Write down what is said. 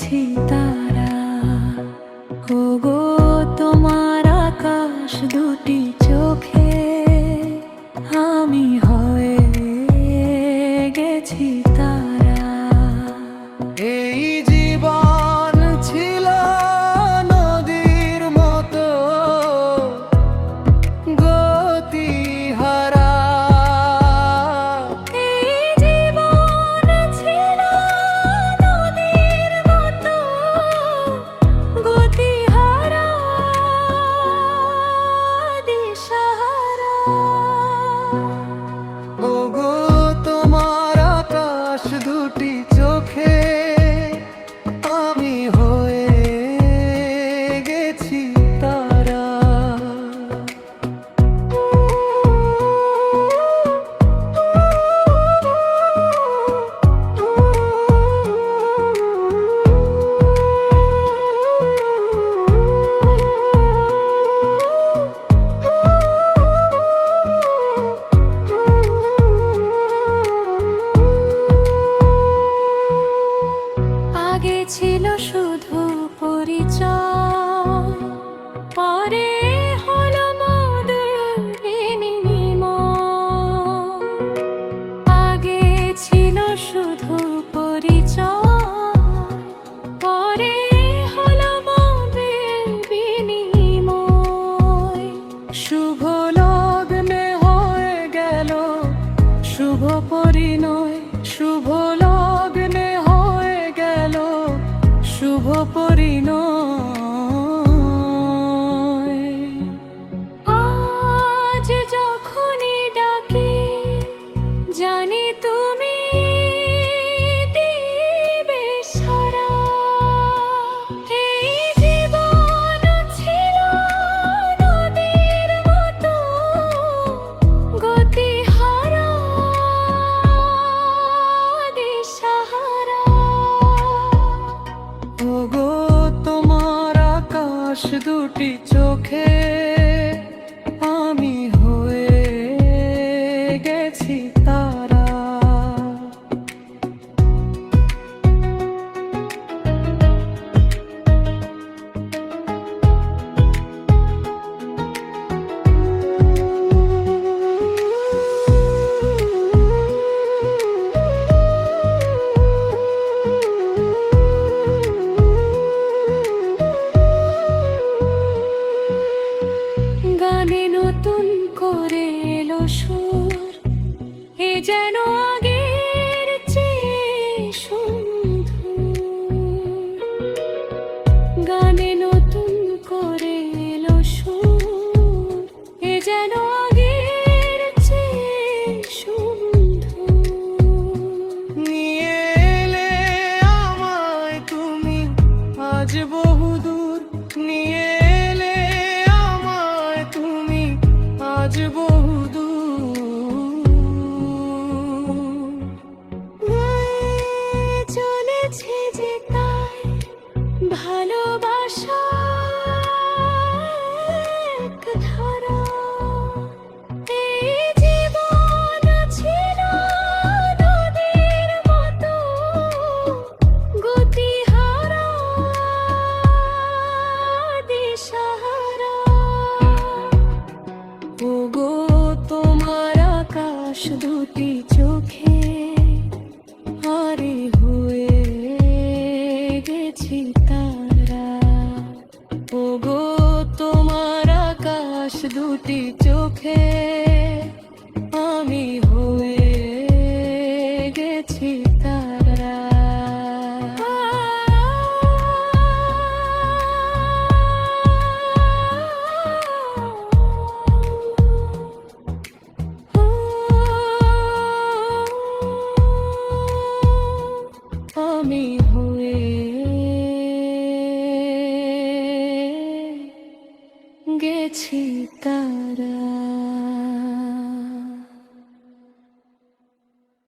গেছি তারা। ওগো তোমার আকাশ দুটি চোখে আমি হয়ে গেছি তারা। এই জীবন ছিল নদীর মতো গতিহারা। এই জীবন ছিল নদীর মতো গতিহারা, দিশাহারা। ওগো তোমার আকাশ দুটি চোখে আমি হয়ে গেছি তারা। আগে ছিল শুধু পরিচয়, পরে হলো মোদের বিনিময়। আগে ছিল শুধু পরিচয়, পরে হলো মোদের বিনিময়। শুভ লগ্নে হয়ে গেল শুভ পরিণয়, শুভ লগ্নে হয়ে গেল শুভ পরিণয়। আজ যখনই ডাকি জানি তুমি দিবে সাড়া। এই জীবন ছিল নদীর মতো গতিহারা, দিশাহারা। ওগো তোমার আকাশ দুটি চোখে আমি হয়ে গেছি তারা। গানে নতুন করে এলো সুর, এ যেন আগের চেয়ে সুন্দর। গানে নতুন করে এলো সুর, এ যেন আগের চেয়ে সুন্দর। নিয়ে এলে আমায় তুমি আজ বহুদূর, নিয়ে এলে আমায় তুমি আজ বহুদূর। চলেছে যে তাই ভালোবাসা এক ধারা। এই জীবন ছিল নদীর মতো গতিহারা, দিশাহারা। ওগো তোমার আকাশ দুটি চোখে আরে হয়ে গেছি তারা। ওগো তোমার আকাশ দুটি চোখে আমি হয়ে গেছি তারা। আমি হয়ে গেছি তারা।